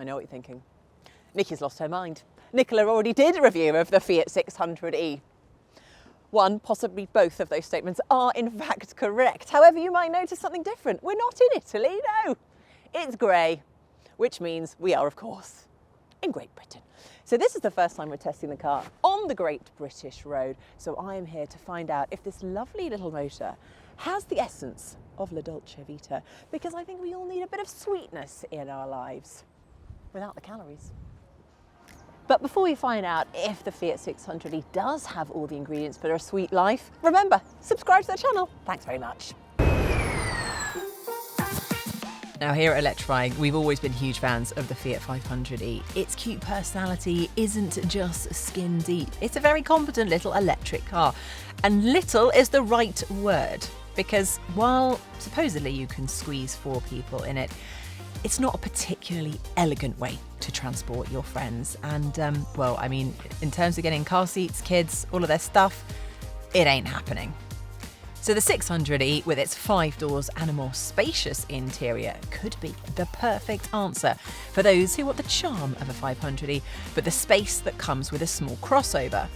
I know what you're thinking. Nikki's lost her mind. Nicola already did a review of the Fiat 600e. One, possibly both of those statements are in fact correct. However, you might notice something different. We're not in Italy, no. It's grey, which means we are, of course, in Great Britain. So this is the first time we're testing the car on the Great British Road. So I am here to find out if this lovely little motor has the essence of La Dolce Vita, because I think we all need a bit of sweetness in our lives without the calories. But before we find out if the Fiat 600e does have all the ingredients for a sweet life, remember, subscribe to the channel. Thanks very much. Now here at Electrifying, we've always been huge fans of the Fiat 500e. Its cute personality isn't just skin deep. It's a very competent little electric car. And little is the right word, because while supposedly you can squeeze 4 people in it, it's not a particularly elegant way to transport your friends. And, well, I mean, in terms of getting car seats, kids, all of their stuff, it ain't happening. So the 600e, with its 5 doors and a more spacious interior, could be the perfect answer for those who want the charm of a 500e, but the space that comes with a small crossover.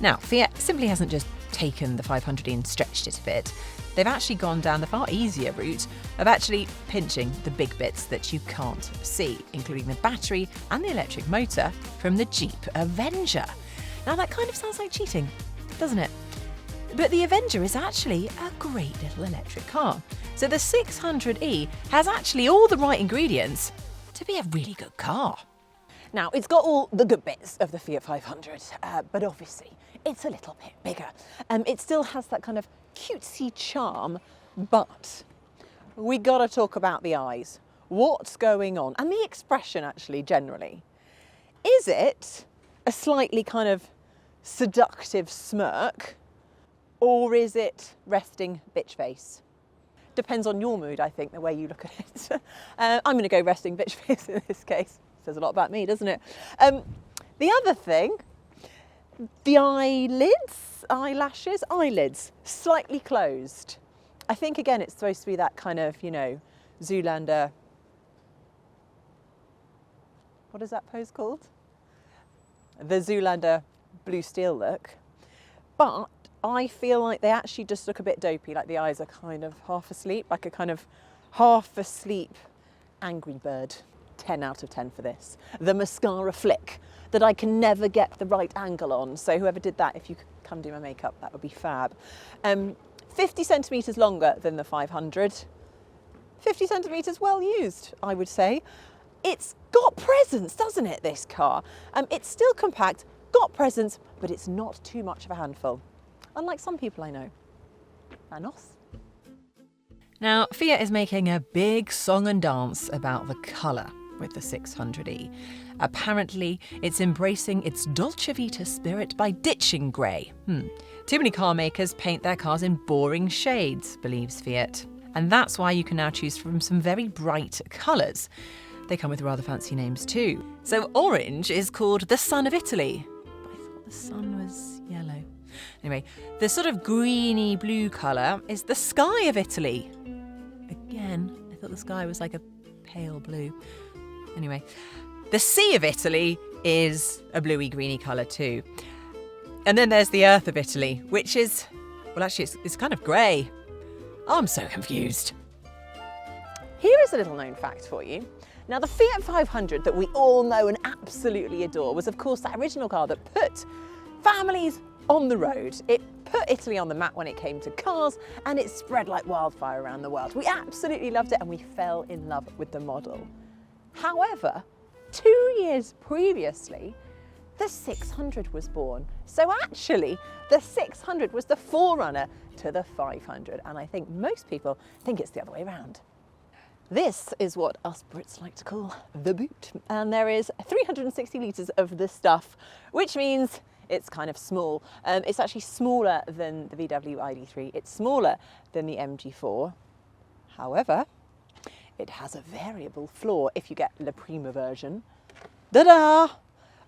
Now, Fiat simply hasn't just taken the 500e and stretched it a bit. They've actually gone down the far easier route of actually pinching the big bits that you can't see, including the battery and the electric motor from the Jeep Avenger. Now that kind of sounds like cheating, doesn't it? But the Avenger is actually a great little electric car. So the 600e has actually all the right ingredients to be a really good car. Now, it's got all the good bits of the Fiat 500, but obviously it's a little bit bigger. It still has that kind of cutesy charm, but we gotta talk about the eyes. What's going on? And the expression, actually, generally. Is it a slightly kind of seductive smirk, or is it resting bitch face? Depends on your mood, I think, the way you look at it. I'm gonna go resting bitch face in this case. Says a lot about me, doesn't it? The other thing, the eyelids, slightly closed. I think, again, it's supposed to be that kind of, you know, Zoolander, what is that pose called? The Zoolander blue steel look. But I feel like they actually just look a bit dopey, like the eyes are kind of half asleep, like a kind of half asleep Angry Bird. 10 out of 10 for this. The mascara flick that I can never get the right angle on. So whoever did that, if you could come do my makeup, that would be fab. 50 centimetres longer than the 500. 50 centimetres well used, I would say. It's got presence, doesn't it, this car? It's still compact, got presence, but it's not too much of a handful. Unlike some people I know. Manos. Now, Fiat is making a big song and dance about the colour with the 600e. Apparently, it's embracing its dolce vita spirit by ditching grey. Too many car makers paint their cars in boring shades, believes Fiat. And that's why you can now choose from some very bright colours. They come with rather fancy names too. So orange is called the sun of Italy. But I thought the sun was yellow. Anyway, the sort of greeny blue colour is the sky of Italy. Again, I thought the sky was like a pale blue. Anyway, the sea of Italy is a bluey greeny colour too. And then there's the earth of Italy, which is, well, actually it's kind of grey. Oh, I'm so confused. Here is a little known fact for you. Now, the Fiat 500 that we all know and absolutely adore was, of course, that original car that put families on the road. It put Italy on the map when it came to cars, and it spread like wildfire around the world. We absolutely loved it, and we fell in love with the model. However, 2 years previously, the 600 was born. So actually, the 600 was the forerunner to the 500, and I think most people think it's the other way around. This is what us Brits like to call the boot, and there is 360 litres of this stuff, which means it's kind of small. It's actually smaller than the VW ID3. It's smaller than the MG4. However, it has a variable floor if you get the Prima version. Ta-da!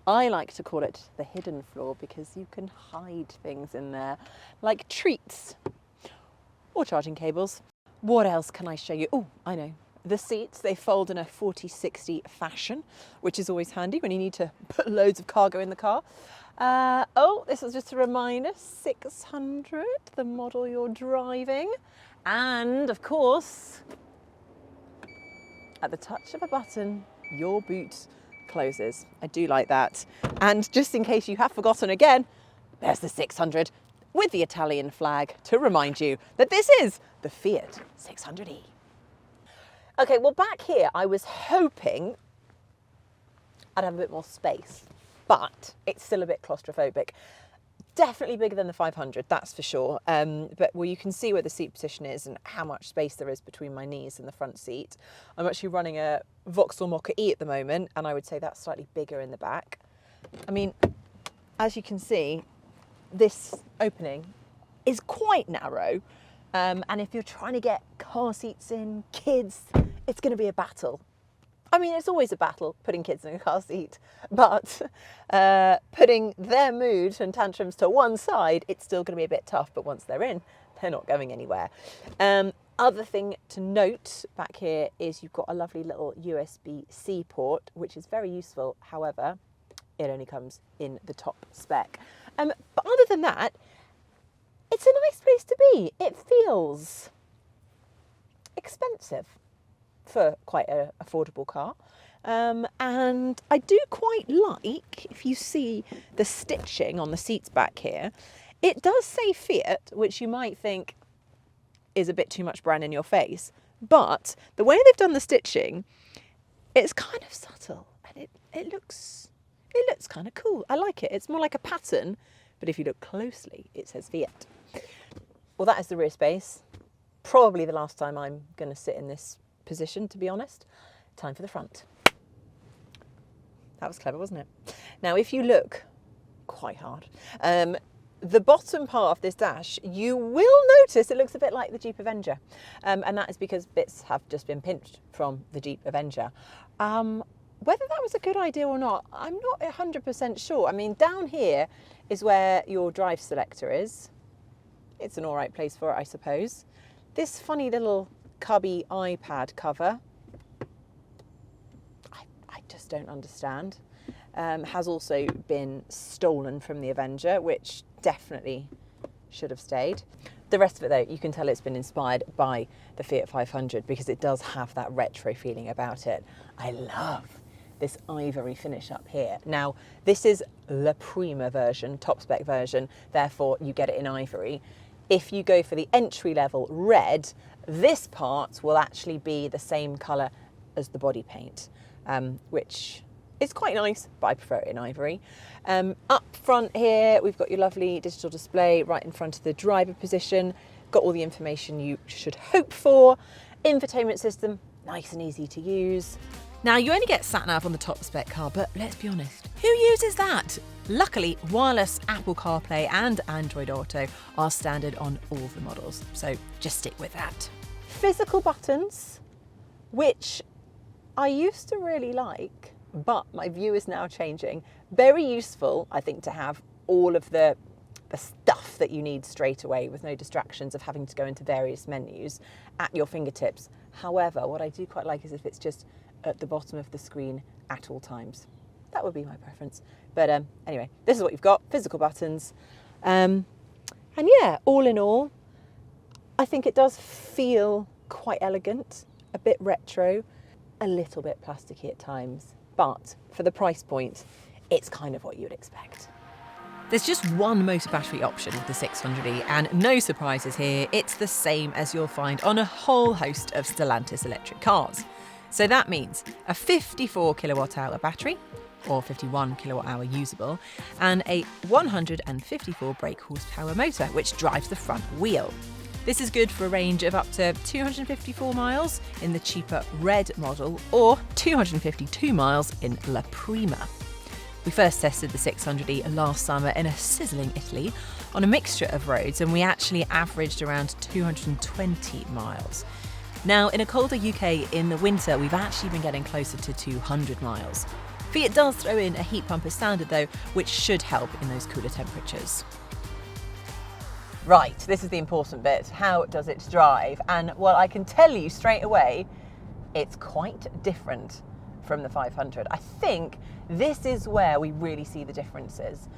I like to call it the hidden floor because you can hide things in there, like treats or charging cables. What else can I show you? Oh, I know. The seats, they fold in a 40-60 fashion, which is always handy when you need to put loads of cargo in the car. Oh, this is just a reminder, 600, the model you're driving. And of course, at the touch of a button, your boot closes. I do like that. And just in case you have forgotten again, there's the 600 with the Italian flag to remind you that this is the Fiat 600e. Okay, well, back here, I was hoping I'd have a bit more space, but it's still a bit claustrophobic. Definitely bigger than the 500, that's for sure. But well, you can see where the seat position is and how much space there is between my knees and the front seat. I'm actually running a Vauxhall Mokka E at the moment, and I would say that's slightly bigger in the back. I mean, as you can see, this opening is quite narrow. And if you're trying to get car seats in, kids, it's going to be a battle. I mean, it's always a battle putting kids in a car seat, but putting their mood and tantrums to one side, it's still going to be a bit tough. But once they're in, they're not going anywhere. Other thing to note back here is you've got a lovely little USB-C port, which is very useful. However, it only comes in the top spec. But other than that, it's a nice place to be. It feels expensive for quite an affordable car. And I do quite like, if you see the stitching on the seats back here, it does say Fiat, which you might think is a bit too much brand in your face. But the way they've done the stitching, it's kind of subtle and it looks kind of cool. I like it. It's more like a pattern, but if you look closely, it says Fiat. Well, that is the rear space. Probably the last time I'm going to sit in this position, to be honest. Time for the front. That was clever, wasn't it? Now, if you look quite hard, the bottom part of this dash, you will notice it looks a bit like the Jeep Avenger. And that is because bits have just been pinched from the Jeep Avenger. Whether that was a good idea or not, I'm not 100% sure. I mean, down here is where your drive selector is. It's an all right place for it, I suppose. This funny little cubby iPad cover, I just don't understand. Has also been stolen from the Avenger, which definitely should have stayed. The rest of it, though, you can tell it's been inspired by the Fiat 500 because it does have that retro feeling about it. I love this ivory finish up here. Now, this is La Prima version, top spec version, therefore you get it in ivory. If you go for the entry level red, this part will actually be the same colour as the body paint, which is quite nice, but I prefer it in ivory. Up front here, we've got your lovely digital display right in front of the driver position. Got all the information you should hope for. Infotainment system, nice and easy to use. Now, you only get sat-nav on the top spec car, but let's be honest, who uses that? Luckily, wireless Apple CarPlay and Android Auto are standard on all the models, so just stick with that. Physical buttons, which I used to really like, but my view is now changing. Very useful, I think, to have all of the stuff that you need straight away with no distractions of having to go into various menus at your fingertips. However, what I do quite like is if it's just at the bottom of the screen at all times. That would be my preference. But anyway, this is what you've got, physical buttons. And yeah, all in all, I think it does feel quite elegant, a bit retro, a little bit plasticky at times. But for the price point, it's kind of what you'd expect. There's just one motor battery option with the 600e, and no surprises here, it's the same as you'll find on a whole host of Stellantis electric cars. So that means a 54 kilowatt hour battery, or 51 kilowatt hour usable, and a 154 brake horsepower motor, which drives the front wheel. This is good for a range of up to 254 miles in the cheaper red model, or 252 miles in La Prima. We first tested the 600e last summer in a sizzling Italy on a mixture of roads, and we actually averaged around 220 miles. Now, in a colder UK in the winter, we've actually been getting closer to 200 miles. Fiat does throw in a heat pump as standard though, which should help in those cooler temperatures. Right, this is the important bit. How does it drive? And well, I can tell you straight away, it's quite different from the 500. I think this is where we really see the differences,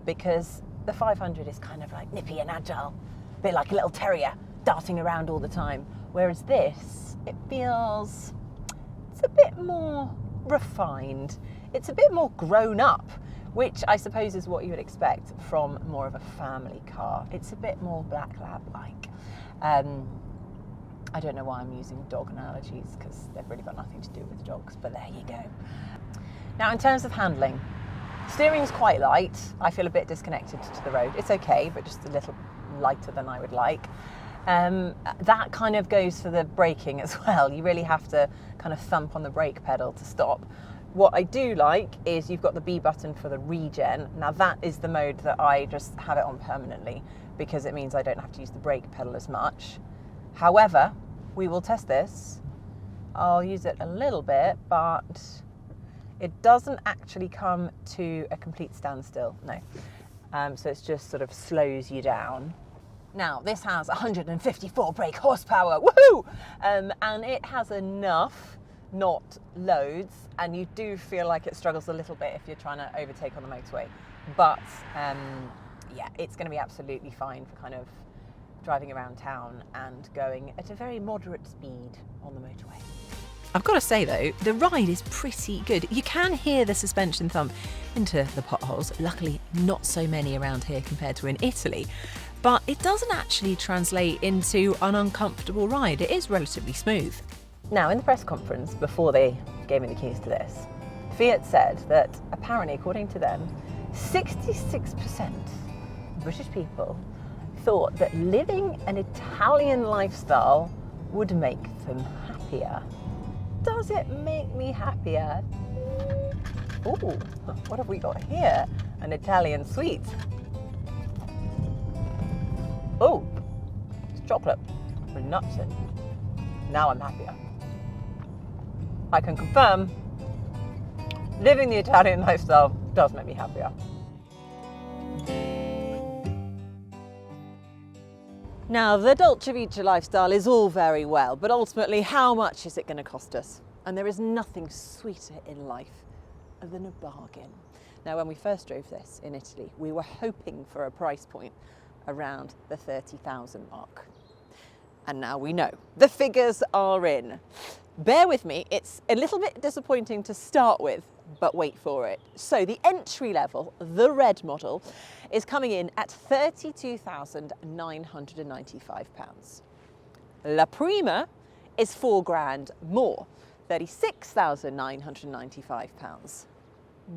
because the 500 is kind of like nippy and agile, a bit like a little terrier darting around all the time, whereas this, it feels, it's a bit more refined, it's a bit more grown up, which I suppose is what you would expect from more of a family car. It's a bit more black lab-like. I don't know why I'm using dog analogies, because they've really got nothing to do with dogs, but there you go. Now, in terms of handling, steering's quite light. I feel a bit disconnected to the road. It's okay, but just a little lighter than I would like. That kind of goes for the braking as well. You really have to kind of thump on the brake pedal to stop. What I do like is you've got the B button for the regen. Now that is the mode that I just have it on permanently, because it means I don't have to use the brake pedal as much. However, we will test this. I'll use it a little bit, but it doesn't actually come to a complete standstill, no. So it just sort of slows you down. Now, this has 154 brake horsepower, woohoo! And it has enough, not loads, and you do feel like it struggles a little bit if you're trying to overtake on the motorway. But yeah, it's going to be absolutely fine for kind of driving around town and going at a very moderate speed on the motorway. I've got to say though, the ride is pretty good. You can hear the suspension thump into the potholes. Luckily, not so many around here compared to in Italy. But it doesn't actually translate into an uncomfortable ride. It is relatively smooth. Now, in the press conference before they gave me the keys to this, Fiat said that apparently, according to them, 66% of British people thought that living an Italian lifestyle would make them happier. Does it make me happier? Ooh, what have we got here? An Italian sweet. Oh, it's chocolate with nuts in. Now I'm happier. I can confirm, living the Italian lifestyle does make me happier. Now, the dolce vita lifestyle is all very well, but ultimately, how much is it going to cost us? And there is nothing sweeter in life than a bargain. Now, when we first drove this in Italy, we were hoping for a price point around the 30,000 mark. And now we know the figures are in. Bear with me, it's a little bit disappointing to start with, but wait for it. So the entry level, the red model, is coming in at £32,995. La Prima is £4,000 more, £36,995.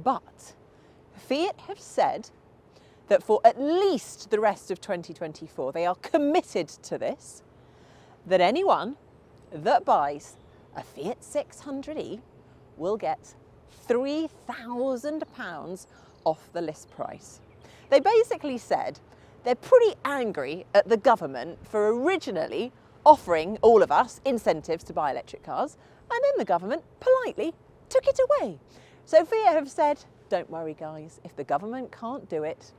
But Fiat have said that for at least the rest of 2024, they are committed to this, that anyone that buys a Fiat 600e will get £3,000 off the list price. They basically said they're pretty angry at the government for originally offering all of us incentives to buy electric cars, and then the government politely took it away. So Fiat have said, don't worry guys, if the government can't do it,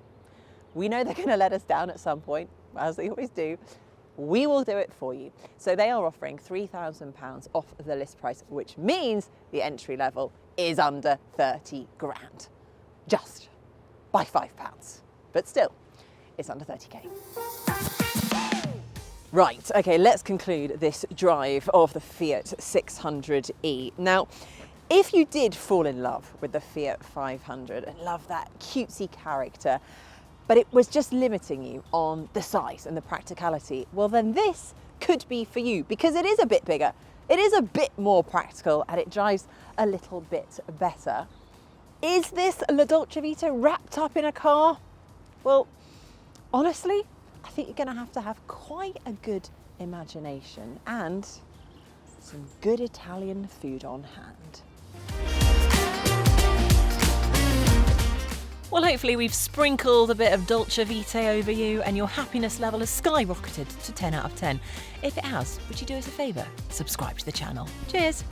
we know they're going to let us down at some point, as they always do. We will do it for you. So they are offering £3,000 off the list price, which means the entry level is under 30 grand. Just by £5. But still, it's under 30k. Right, okay, let's conclude this drive of the Fiat 600e. Now, if you did fall in love with the Fiat 500 and love that cutesy character, but it was just limiting you on the size and the practicality, well then this could be for you, because it is a bit bigger, it is a bit more practical, and it drives a little bit better. Is this La Dolce Vita wrapped up in a car? Well, honestly, I think you're going to have quite a good imagination and some good Italian food on hand. Well, hopefully we've sprinkled a bit of Dolce Vita over you and your happiness level has skyrocketed to 10 out of 10. If it has, would you do us a favour? Subscribe to the channel. Cheers!